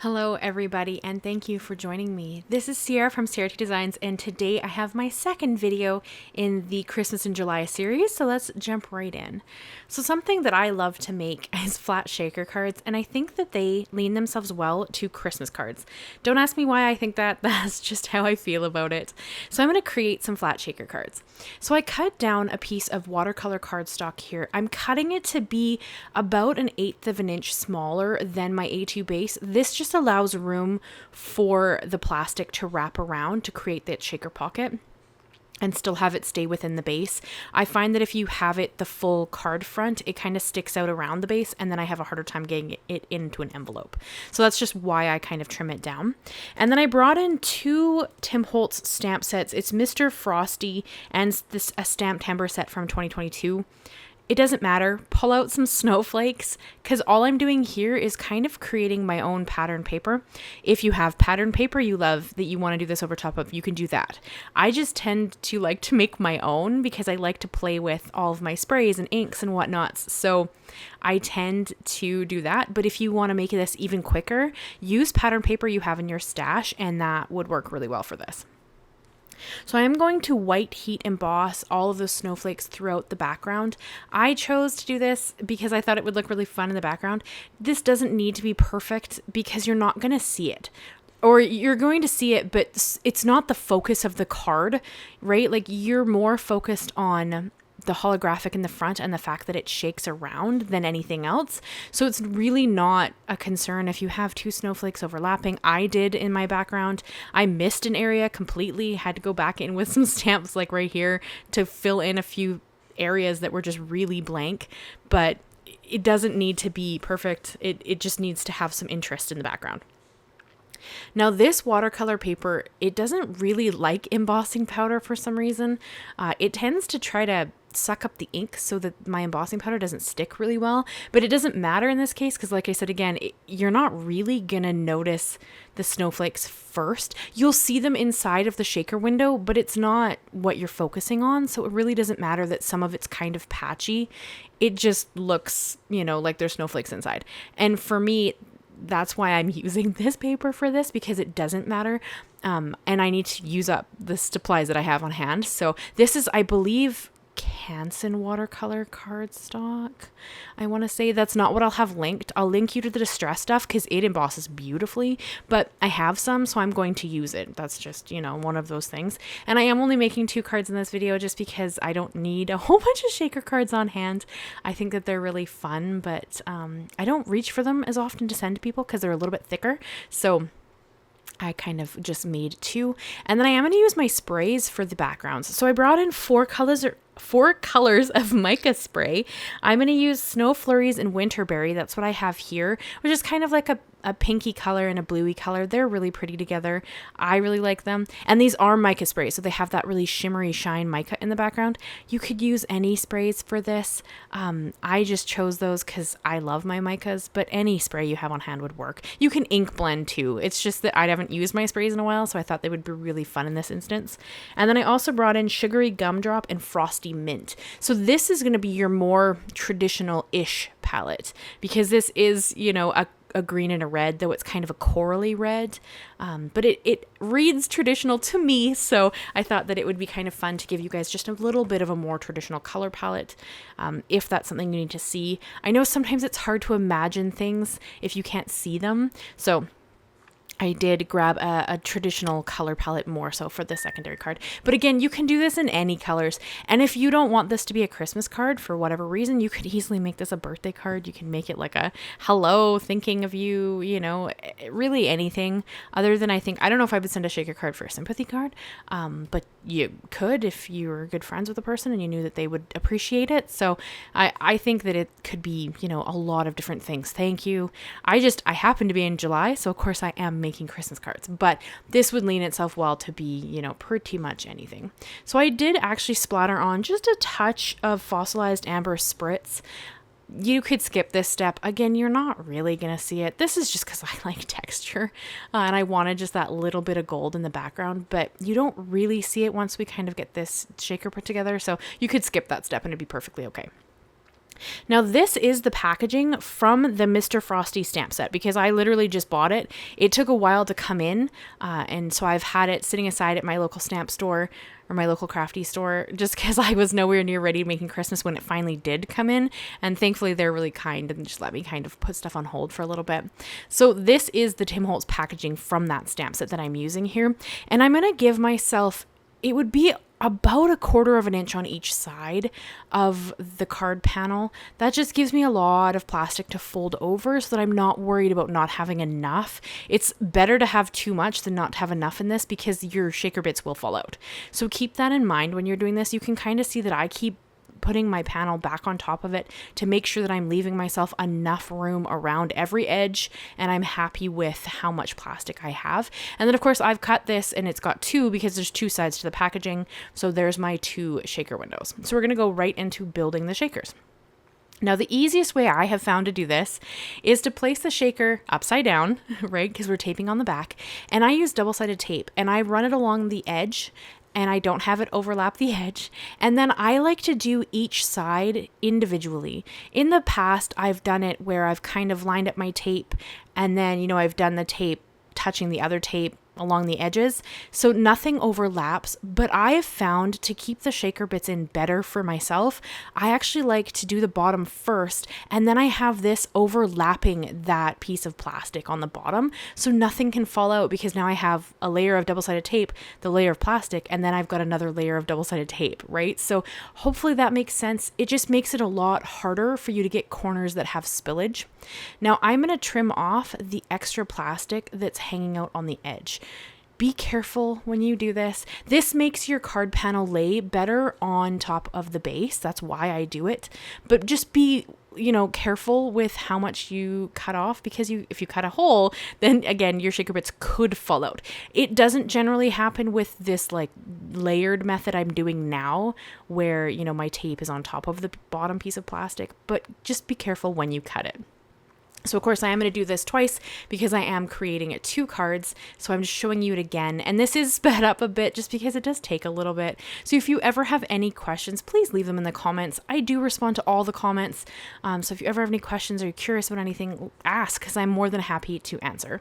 Hello everybody, and thank you for joining me. This is Ciara from Ciara Designs, and today I have my second video in the Christmas in July series, so let's jump right in. So something that I love to make is flat shaker cards, and I think that they lean themselves well to Christmas cards. Don't ask me why I think that, that's just how I feel about it. So I'm going to create some flat shaker cards. So I cut down a piece of watercolor cardstock here. I'm cutting it to be about 1/8 of an inch smaller than my A2 base. This just allows room for the plastic to wrap around to create that shaker pocket and still have it stay within the base. I find that if you have it the full card front, it kind of sticks out around the base, and then I have a harder time getting it into an envelope. So that's just why I kind of trim it down. And then I brought in two Tim Holtz stamp sets. It's Mr. Frosty and a stamped timber set from 2022. It doesn't matter. Pull out some snowflakes, because all I'm doing here is kind of creating my own pattern paper. If you have pattern paper you love that you want to do this over top of, you can do that. I just tend to like to make my own because I like to play with all of my sprays and inks and whatnots. So I tend to do that. But if you want to make this even quicker, use pattern paper you have in your stash, and that would work really well for this. So I am going to white heat emboss all of those snowflakes throughout the background. I chose to do this because I thought it would look really fun in the background. This doesn't need to be perfect because you're not going to see it. Or you're going to see it, but it's not the focus of the card, right? Like, you're more focused on the holographic in the front and the fact that it shakes around than anything else. So it's really not a concern if you have two snowflakes overlapping. I did in my background. I missed an area completely, had to go back in with some stamps like right here to fill in a few areas that were just really blank, but it doesn't need to be perfect. It just needs to have some interest in the background. Now this watercolor paper, it doesn't really like embossing powder for some reason. It tends to try to suck up the ink so that my embossing powder doesn't stick really well, but it doesn't matter in this case because, like I said again, you're not really gonna notice the snowflakes first. You'll see them inside of the shaker window, but it's not what you're focusing on, so it really doesn't matter that some of it's kind of patchy. It just looks, like there's snowflakes inside. And for me, that's why I'm using this paper for this, because it doesn't matter. And I need to use up the supplies that I have on hand. So this is, I believe, Canson watercolor cardstock. I want to say that's not what I'll have linked. I'll link you to the distress stuff because it embosses beautifully, but I have some, so I'm going to use it. That's just, one of those things. And I am only making 2 cards in this video just because I don't need a whole bunch of shaker cards on hand. I think that they're really fun, but I don't reach for them as often to send to people because they're a little bit thicker. So I kind of just made 2. And then I am going to use my sprays for the backgrounds. So I brought in 4 colors of mica spray. I'm going to use Snow Flurries and WinterBerry. That's what I have here, which is kind of like a pinky color and a bluey color. They're really pretty together. I really like them. And these are mica sprays, so they have that really shimmery shine mica in the background. You could use any sprays for this. I just chose those because I love my micas, but any spray you have on hand would work. You can ink blend too. It's just that I haven't used my sprays in a while, so I thought they would be really fun in this instance. And then I also brought in Sugary Gumdrop and Frosty Mint. So this is going to be your more traditional-ish palette because this is, a green and a red, though it's kind of a corally red, but it reads traditional to me, so I thought that it would be kind of fun to give you guys just a little bit of a more traditional color palette, if that's something you need to see. I know sometimes it's hard to imagine things if you can't see them, so I did grab a traditional color palette more so for the secondary card. But again, you can do this in any colors. And if you don't want this to be a Christmas card for whatever reason, you could easily make this a birthday card. You can make it like a hello, thinking of you, really anything other than I don't know if I would send a shaker card for a sympathy card, but you could if you were good friends with the person and you knew that they would appreciate it. So I think that it could be, a lot of different things. Thank you. I happen to be in July, so of course I am making Christmas cards, but this would lean itself well to be, pretty much anything. So I did actually splatter on just a touch of Fossilized Amber Spritz. You could skip this step. Again, you're not really going to see it. This is just because I like texture and I wanted just that little bit of gold in the background, but you don't really see it once we kind of get this shaker put together. So you could skip that step and it'd be perfectly okay. Now this is the packaging from the Mr. Frosty stamp set because I literally just bought it. It took a while to come in, and so I've had it sitting aside at my local stamp store or my local crafty store just because I was nowhere near ready making Christmas when it finally did come in, and thankfully they're really kind and just let me kind of put stuff on hold for a little bit. So this is the Tim Holtz packaging from that stamp set that I'm using here, and I'm going to give myself, it would be about 1/4 of an inch on each side of the card panel. That just gives me a lot of plastic to fold over so that I'm not worried about not having enough. It's better to have too much than not to have enough in this because your shaker bits will fall out. So keep that in mind when you're doing this. You can kind of see that I keep putting my panel back on top of it to make sure that I'm leaving myself enough room around every edge, and I'm happy with how much plastic I have. And then of course I've cut this and it's got 2 because there's 2 sides to the packaging. So there's my 2 shaker windows. So we're going to go right into building the shakers. Now, the easiest way I have found to do this is to place the shaker upside down, right? Because we're taping on the back, and I use double-sided tape and I run it along the edge, and I don't have it overlap the edge. And then I like to do each side individually. In the past, I've done it where I've kind of lined up my tape and then, you know, I've done the tape touching the other tape along the edges, so nothing overlaps. But I have found to keep the shaker bits in better for myself, I actually like to do the bottom first, and then I have this overlapping that piece of plastic on the bottom so nothing can fall out, because now I have a layer of double-sided tape, the layer of plastic, and then I've got another layer of double-sided tape, right? So hopefully that makes sense. It just makes it a lot harder for you to get corners that have spillage. Now I'm going to trim off the extra plastic that's hanging out on the edge. Be careful when you do this. This makes your card panel lay better on top of the base. That's why I do it. But just be, you know, careful with how much you cut off, because if you cut a hole, then again, your shaker bits could fall out. It doesn't generally happen with this like layered method I'm doing now, where, you know, my tape is on top of the bottom piece of plastic, but just be careful when you cut it. So of course I am going to do this twice because I am creating 2 cards. So I'm just showing you it again. And this is sped up a bit just because it does take a little bit. So if you ever have any questions, please leave them in the comments. I do respond to all the comments. So if you ever have any questions or you're curious about anything, ask, because I'm more than happy to answer.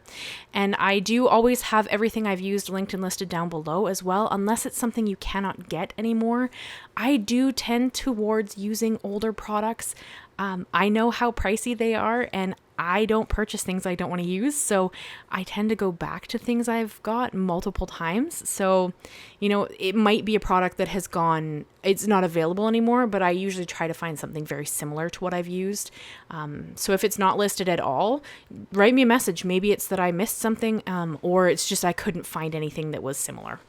And I do always have everything I've used linked and listed down below as well, unless it's something you cannot get anymore. I do tend towards using older products. I know how pricey they are, and I don't purchase things I don't want to use, so I tend to go back to things I've got multiple times. So, you know, it might be a product that has gone, it's not available anymore, but I usually try to find something very similar to what I've used. So if it's not listed at all, write me a message. Maybe it's that I missed something, or it's just I couldn't find anything that was similar.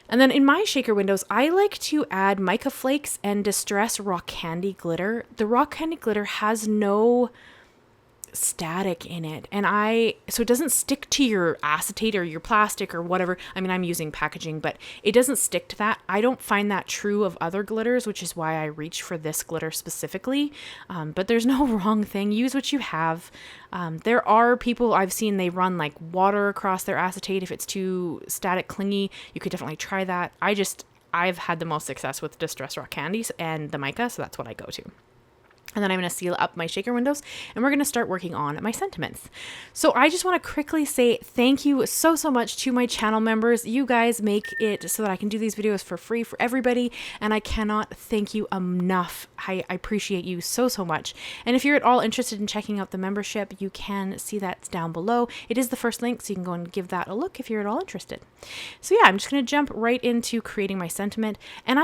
And then in my shaker windows, I like to add Mica Flakes and Distress Rock Candy Glitter. The Rock Candy Glitter has no static in it, and so it doesn't stick to your acetate or your plastic or whatever. I mean, I'm using packaging, but it doesn't stick to that. I don't find that true of other glitters, which is why I reach for this glitter specifically. But there's no wrong thing. Use what you have. There are people I've seen, they run like water across their acetate. If it's too static clingy, you could definitely try that. I've had the most success with Distress Rock Candies and the Mica, so that's what I go to. And then I'm going to seal up my shaker windows, and we're going to start working on my sentiments. So I just want to quickly say thank you so much to my channel members. You guys make it so that I can do these videos for free for everybody, and I cannot thank you enough. I appreciate you so much. And if you're at all interested in checking out the membership, you can see that down below. It is the first link, so you can go and give that a look if you're at all interested. So yeah, I'm just going to jump right into creating my sentiment. And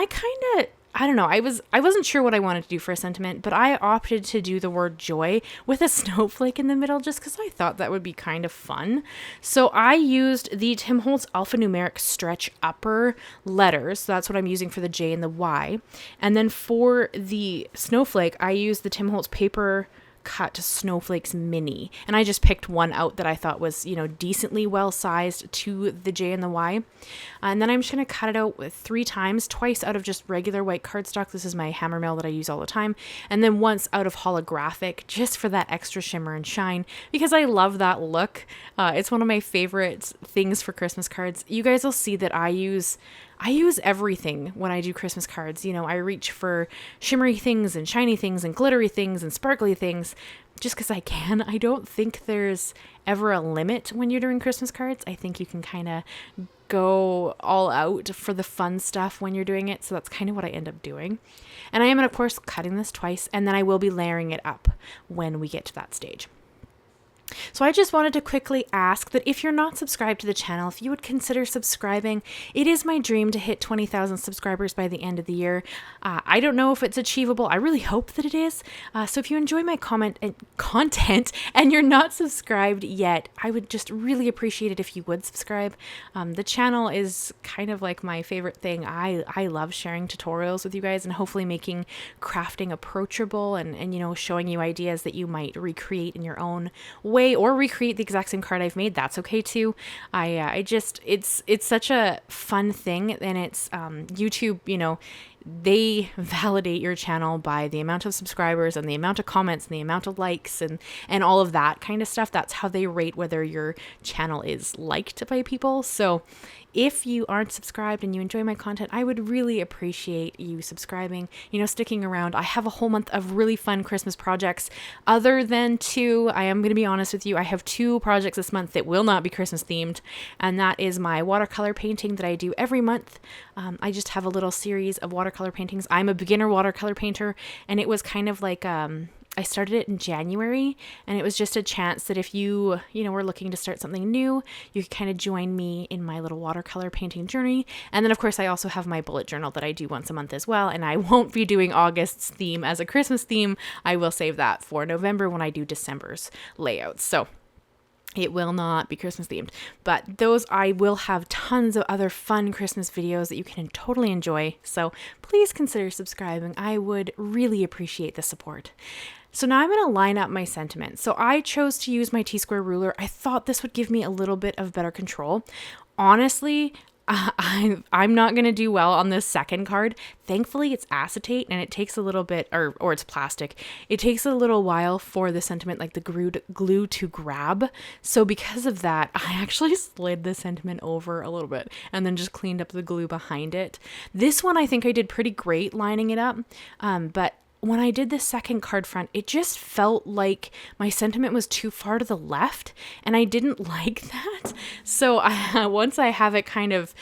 I don't know, I wasn't sure what I wanted to do for a sentiment, but I opted to do the word joy with a snowflake in the middle just because I thought that would be kind of fun. So I used the Tim Holtz Alphanumeric stretch upper letters. So that's what I'm using for the J and the Y. And then for the snowflake, I used the Tim Holtz paper cut snowflakes mini, and I just picked one out that I thought was, you know, decently well sized to the J and the Y. And then I'm just going to cut it out 3 times, twice out of just regular white cardstock. This is my hammer mill that I use all the time. And then once out of holographic, just for that extra shimmer and shine, because I love that look. It's one of my favorite things for Christmas cards. You guys will see that I I use everything when I do Christmas cards. You know, I reach for shimmery things and shiny things and glittery things and sparkly things just because I can. I don't think there's ever a limit when you're doing Christmas cards. I think you can kind of go all out for the fun stuff when you're doing it. So that's kind of what I end up doing. And I am, of course, cutting this twice, and then I will be layering it up when we get to that stage. So I just wanted to quickly ask that if you're not subscribed to the channel, if you would consider subscribing. It is my dream to hit 20,000 subscribers by the end of the year. I don't know if it's achievable. I really hope that it is. So if you enjoy my content and you're not subscribed yet, I would just really appreciate it if you would subscribe. The channel is kind of like my favorite thing. I love sharing tutorials with you guys and hopefully making crafting approachable and you know, showing you ideas that you might recreate in your own way, or recreate the exact same card I've made. That's okay too. It's such a fun thing, and it's YouTube, you know, they validate your channel by the amount of subscribers and the amount of comments and the amount of likes and all of that kind of stuff. That's how they rate whether your channel is liked by people. So if you aren't subscribed and you enjoy my content, I would really appreciate you subscribing, you know, sticking around. I have a whole month of really fun Christmas projects. Other than two, I am going to be honest with you, I have two projects this month that will not be Christmas themed, and that is my watercolor painting that I do every month. I just have a little series of watercolor paintings. I'm a beginner watercolor painter, and it was kind of like I started it in January, and it was just a chance that if you were looking to start something new, you could kind of join me in my little watercolor painting journey. And then of course I also have my bullet journal that I do once a month as well, and I won't be doing August's theme as a Christmas theme. I will save that for November when I do December's layouts. So it will not be Christmas themed, but those I will have tons of other fun Christmas videos that you can totally enjoy. So please consider subscribing. I would really appreciate the support. So now I'm going to line up my sentiments. So I chose to use my T-square ruler. I thought this would give me a little bit of better control. Honestly, I'm not going to do well on this second card. Thankfully, it's acetate and it takes a little bit, or it's plastic. It takes a little while for the sentiment, like the glue to grab. So because of that, I actually slid the sentiment over a little bit and then just cleaned up the glue behind it. This one, I think I did pretty great lining it up. But when I did the second card front, it just felt like my sentiment was too far to the left, and I didn't like that. So once I have it kind of,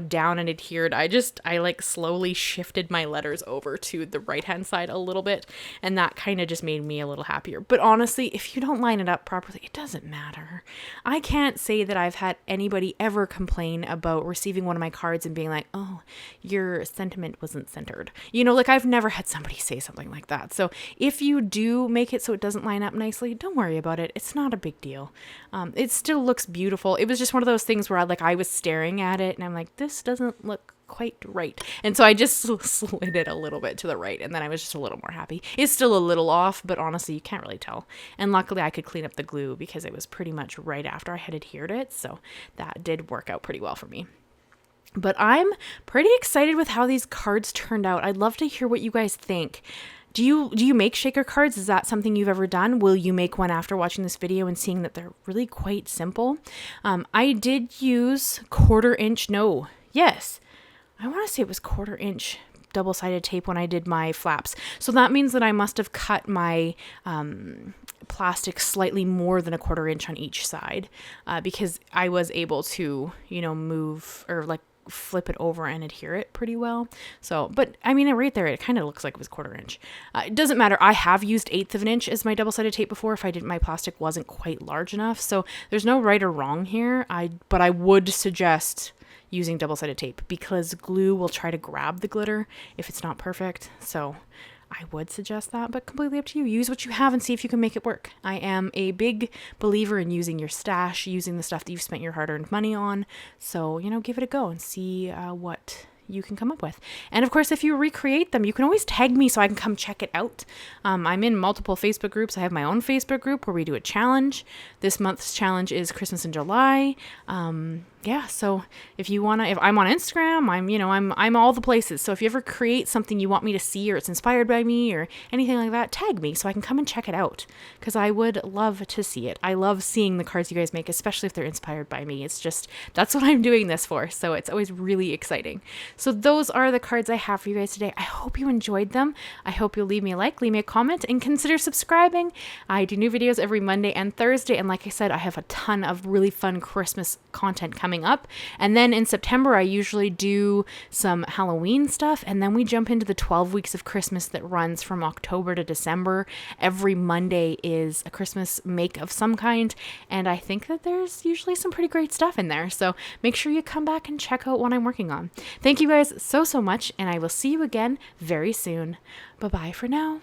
down and adhered, I like slowly shifted my letters over to the right-hand side a little bit, and that kind of just made me a little happier. But honestly, if you don't line it up properly, it doesn't matter. I can't say that I've had anybody ever complain about receiving one of my cards and being like, oh, your sentiment wasn't centered. Like I've never had somebody say something like that. So if you do make it so it doesn't line up nicely, don't worry about it. It's not a big deal. It still looks beautiful. It was just one of those things where I was staring at it and I'm like, this doesn't look quite right. And so I just slid it a little bit to the right, and then I was just a little more happy. It's still a little off, but honestly, you can't really tell. And luckily I could clean up the glue because it was pretty much right after I had adhered it. So that did work out pretty well for me. But I'm pretty excited with how these cards turned out. I'd love to hear what you guys think. Do you make shaker cards? Is that something you've ever done? Will you make one after watching this video and seeing that they're really quite simple? I did use 1/4 inch. No, yes. I want to say it was 1/4 inch double-sided tape when I did my flaps. So that means that I must have cut my plastic slightly more than 1/4 inch on each side because I was able to, move or flip it over and adhere it pretty well. So, but I mean, right there, it kind of looks like it was 1/4 inch. It doesn't matter. I have used 1/8 of an inch as my double-sided tape before if my plastic wasn't quite large enough. So there's no right or wrong here. But I would suggest using double-sided tape because glue will try to grab the glitter if it's not perfect. So I would suggest that, but completely up to you. Use what you have and see if you can make it work. I am a big believer in using your stash, using the stuff that you've spent your hard-earned money on. So, give it a go and see what you can come up with. And of course, if you recreate them, you can always tag me so I can come check it out. I'm in multiple Facebook groups. I have my own Facebook group where we do a challenge. This month's challenge is Christmas in July. yeah, so if you want to, if I'm on Instagram, I'm all the places. So if you ever create something you want me to see, or it's inspired by me or anything like that, tag me so I can come and check it out, because I would love to see it. I love seeing the cards you guys make, especially if they're inspired by me. It's just, that's what I'm doing this for. So it's always really exciting. So those are the cards I have for you guys today. I hope you enjoyed them. I hope you'll leave me a like, leave me a comment, and consider subscribing. I do new videos every Monday and Thursday. And like I said, I have a ton of really fun Christmas content coming up. And then in September, I usually do some Halloween stuff. And then we jump into the 12 weeks of Christmas that runs from October to December. Every Monday is a Christmas make of some kind. And I think that there's usually some pretty great stuff in there. So make sure you come back and check out what I'm working on. Thank you guys so much. And I will see you again very soon. Bye-bye for now.